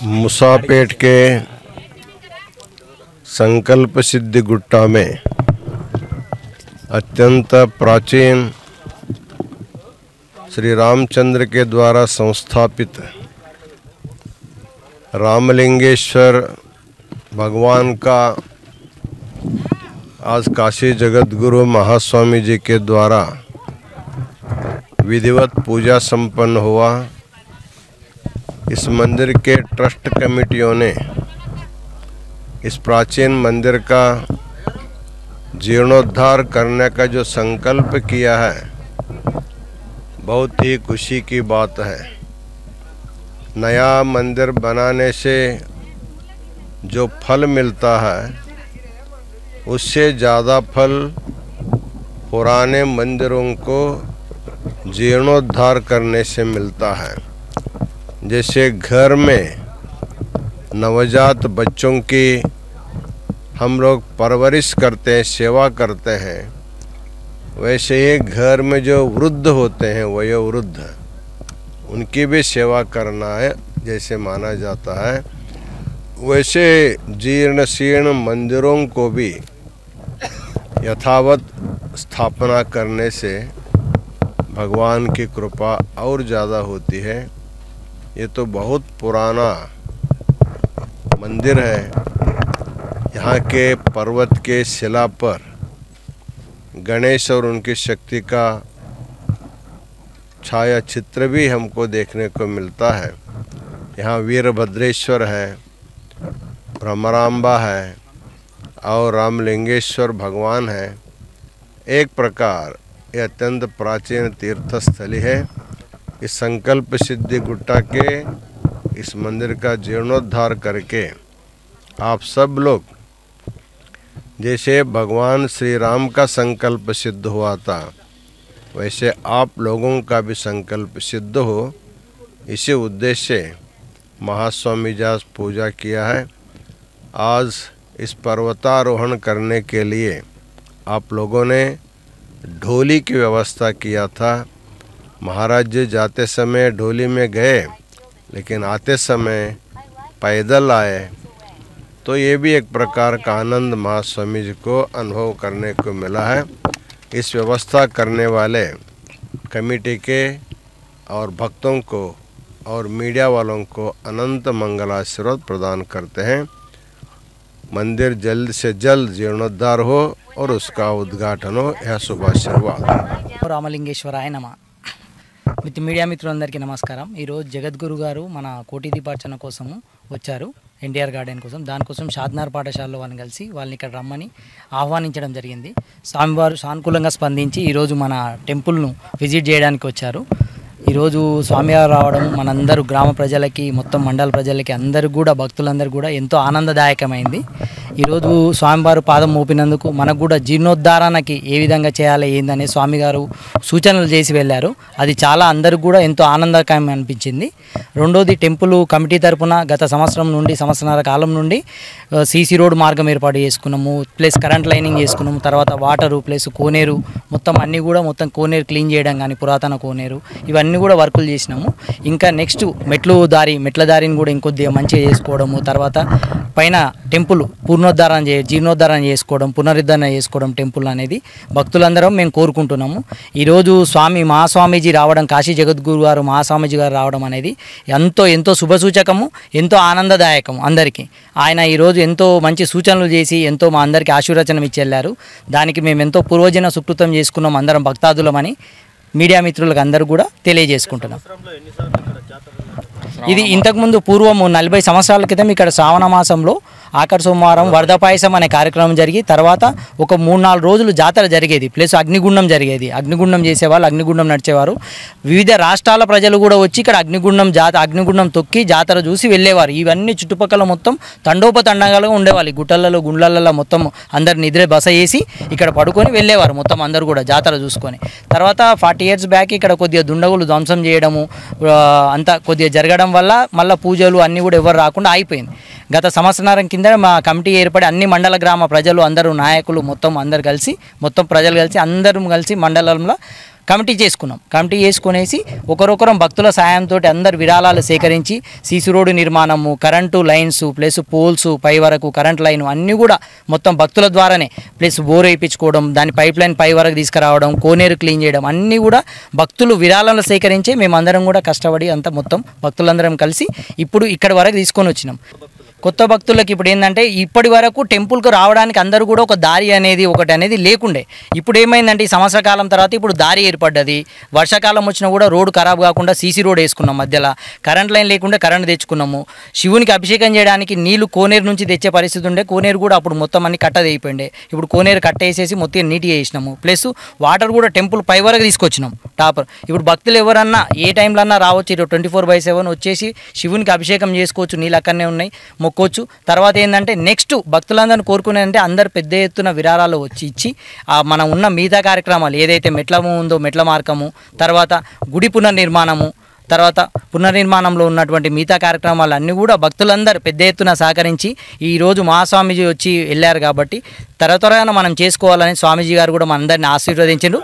मुसापेट के संकल्प सिद्धि गुट्टा में अत्यंत प्राचीन श्री रामचंद्र के द्वारा संस्थापित रामलिंगेश्वर भगवान का आज काशी जगत गुरु महास्वामी जी के द्वारा विधिवत पूजा संपन्न हुआ। इस मंदिर के ट्रस्ट कमेटियों ने इस प्राचीन मंदिर का जीर्णोद्धार करने का जो संकल्प किया है, बहुत ही खुशी की बात है। नया मंदिर बनाने से जो फल मिलता है, उससे ज़्यादा फल पुराने मंदिरों को जीर्णोद्धार करने से मिलता है। जैसे घर में नवजात बच्चों की हम लोग परवरिश करते हैं, सेवा करते हैं, वैसे ही घर में जो वृद्ध होते हैं, वयोवृद्ध, उनकी भी सेवा करना है जैसे माना जाता है। वैसे जीर्ण शीर्ण मंदिरों को भी यथावत स्थापना करने से भगवान की कृपा और ज़्यादा होती है। ये तो बहुत पुराना मंदिर है। यहाँ के पर्वत के शिला पर गणेश और उनकी शक्ति का छाया चित्र भी हमको देखने को मिलता है। यहाँ वीरभद्रेश्वर है, भ्रमरांबा है और रामलिंगेश्वर भगवान है। एक प्रकार ये अत्यंत प्राचीन तीर्थस्थली है। इस संकल्प सिद्धि गुट्टा के इस मंदिर का जीर्णोद्धार करके आप सब लोग, जैसे भगवान श्री राम का संकल्प सिद्ध हुआ था, वैसे आप लोगों का भी संकल्प सिद्ध हो, इसी उद्देश्य से महास्वामी जी पूजा किया है। आज इस पर्वतारोहण करने के लिए आप लोगों ने ढोली की व्यवस्था किया था। महाराज जी जाते समय ढोली में गए, लेकिन आते समय पैदल आए, तो ये भी एक प्रकार का आनंद महास्वामी जी को अनुभव करने को मिला है। इस व्यवस्था करने वाले कमेटी के और भक्तों को और मीडिया वालों को अनंत मंगलाशीर्वाद प्रदान करते हैं। मंदिर जल्द से जल्द जीर्णोद्धार हो और उसका उद्घाटन हो, यह शुभाशीर्वाद। రామలింగేశ్వరాయ నమః। మీడియా మిత్రులందరికీ నమస్కారం। ఈరోజు జగద్గురు గారు మన కోటి దీపార్చన కోసము వచ్చారు, ఎన్టీఆర్ గార్డెన్ కోసం. దానికోసం షాద్నార్ పాఠశాలలో వాళ్ళని కలిసి వాళ్ళని ఇక్కడ రమ్మని ఆహ్వానించడం జరిగింది. స్వామివారు సానుకూలంగా స్పందించి ఈరోజు మన టెంపుల్ను విజిట్ చేయడానికి వచ్చారు. ఈరోజు స్వామివారు రావడం మనందరూ గ్రామ ప్రజలకి, మొత్తం మండల ప్రజలకి, అందరూ కూడా భక్తులందరూ కూడా ఎంతో ఆనందదాయకమైంది. ఈరోజు స్వామివారు పాదం మోపినందుకు మనకు కూడా జీర్ణోద్ధారణకి ఏ విధంగా చేయాలి ఏందనే స్వామి గారు సూచనలు చేసి వెళ్ళారు. అది చాలా అందరికి కూడా ఎంతో ఆనందకరం అనిపించింది. రెండోది, టెంపుల్ కమిటీ తరపున గత సంవత్సరాల కాలం నుండి సీసీ రోడ్ మార్గం ఏర్పాటు చేసుకున్నాము, ప్లస్ కరెంట్ లైనింగ్ చేసుకున్నాము, తర్వాత వాటరు ప్లస్ కోనేరు మొత్తం అన్నీ కూడా మొత్తం కోనేరు క్లీన్ చేయడం కానీ, పురాతన కోనేరు ఇవన్నీ కూడా వర్కులు చేసినాము. ఇంకా నెక్స్ట్ మెట్ల దారిని కూడా ఇంకొద్దిగా మంచిగా చేసుకోవడము, తర్వాత పైన టెంపుల్ జీర్ణోద్ధారణ చేసుకోవడం, పునరుద్ధరణ చేసుకోవడం టెంపుల్ అనేది భక్తులందరం మేము కోరుకుంటున్నాము. ఈరోజు మహాస్వామీజీ రావడం, కాశీ జగద్గురు గారు మహాస్వామీజీ గారు రావడం అనేది ఎంతో శుభసూచకము, ఎంతో ఆనందదాయకము అందరికీ. ఆయన ఈరోజు ఎంతో మంచి సూచనలు చేసి ఎంతో మా అందరికీ ఆశీర్వచనం ఇచ్చి వెళ్ళారు. దానికి మేము ఎంతో పూర్వజన సుకృతం చేసుకున్నాం అందరం భక్తాదులమని మీడియా మిత్రులకు అందరూ కూడా తెలియజేసుకుంటున్నాం. ఇది ఇంతకుముందు పూర్వము 40 సంవత్సరాల క్రితం ఇక్కడ శ్రావణ మాసంలో ఆఖరి సోమవారం వరద పాయసం అనే కార్యక్రమం జరిగి, తర్వాత ఒక 3-4 రోజులు జాతర జరిగేది, ప్లస్ అగ్నిగుండం జరిగేది. అగ్నిగుండం చేసేవాళ్ళు, అగ్నిగుండం నడిచేవారు. వివిధ రాష్ట్రాల ప్రజలు కూడా వచ్చి ఇక్కడ అగ్నిగుండం తొక్కి జాతర చూసి వెళ్ళేవారు. ఇవన్నీ చుట్టుపక్కల మొత్తం తండోపతండంగా ఉండేవాళ్ళు. గుట్టలలో గుండ్లలలో మొత్తం అందరు నిద్ర బస చేసి ఇక్కడ పడుకొని వెళ్ళేవారు మొత్తం అందరూ కూడా జాతర చూసుకొని. తర్వాత 40 years బ్యాక్ ఇక్కడ కొద్దిగా దుండగులు ధ్వంసం చేయడము అంతా కొద్దిగా జరగడం వల్ల మళ్ళీ పూజలు అన్నీ కూడా ఎవరు రాకుండా అయిపోయింది. గత సంవత్సరం కింద ఏంటంటే మా కమిటీ ఏర్పడి అన్ని మండల గ్రామ ప్రజలు అందరూ నాయకులు మొత్తం ప్రజలు కలిసి అందరం కలిసి మండలంలో కమిటీ చేసుకున్నాం. కమిటీ చేసుకునేసి ఒకరొకరం భక్తుల సాయంతో అందరు విరాళాలు సేకరించి సీసీ రోడ్డు నిర్మాణము, కరెంటు లైన్స్ ప్లస్ పోల్స్ పై వరకు కరెంట్ లైన్ అన్నీ కూడా మొత్తం భక్తుల ద్వారానే, ప్లస్ బోర్ వేయించుకోవడం, దాని పైప్ లైన్ పై వరకు తీసుకురావడం, కోనేరు క్లీన్ చేయడం అన్నీ కూడా భక్తులు విరాళాలు సేకరించే మేమందరం కూడా కష్టపడి అంతా మొత్తం భక్తులందరం కలిసి ఇప్పుడు ఇక్కడి వరకు తీసుకొని వచ్చినాం. కొత్త భక్తులకు ఇప్పుడు ఏంటంటే ఇప్పటి వరకు టెంపుల్కి రావడానికి అందరూ కూడా ఒక దారి అనేది లేకుండే. ఇప్పుడు ఏమైందంటే ఈ సంవత్సర కాలం తర్వాత ఇప్పుడు దారి ఏర్పడ్డది. వర్షాకాలం వచ్చినా కూడా రోడ్డు ఖరాబ్ కాకుండా సీసీ రోడ్ వేసుకున్నాం, మధ్యలో కరెంట్ లైన్ లేకుండా కరెంట్ తెచ్చుకున్నాము. శివునికి అభిషేకం చేయడానికి నీళ్లు కోనేరు నుంచి తెచ్చే పరిస్థితి ఉండే, కోనేరు కూడా అప్పుడు మొత్తం అన్ని కట్టదైపోయిండే. ఇప్పుడు కోనేరు కట్టేసేసి మొత్తం నీట్గా వేసినాము. ప్లస్ వాటర్ కూడా టెంపుల్ పై వరకు తీసుకొచ్చినాం టాపర్. ఇప్పుడు భక్తులు ఎవరన్నా ఏ టైంలో అన్నా రావచ్చు, 24/7 వచ్చేసి శివునికి అభిషేకం చేసుకోవచ్చు, నీళ్ళు అక్కడనే ఉన్నాయి, మొక్కోవచ్చు. తర్వాత ఏంటంటే నెక్స్ట్ భక్తులందరినీ కోరుకునేదంటే అందరు పెద్ద ఎత్తున విరాళాలు ఇచ్చి మనం ఉన్న మిగతా కార్యక్రమాలు ఏదైతే మెట్ల మార్గము, తర్వాత గుడి పునర్నిర్మాణము, తర్వాత పునర్నిర్మాణంలో ఉన్నటువంటి మిగతా కార్యక్రమాలు అన్నీ కూడా భక్తులందరూ పెద్ద ఎత్తున సహకరించి ఈరోజు మహాస్వామీజీ వచ్చి వెళ్ళారు కాబట్టి త్వరగా మనం చేసుకోవాలని స్వామీజీ గారు కూడా మనందరినీ ఆశీర్వదించారు.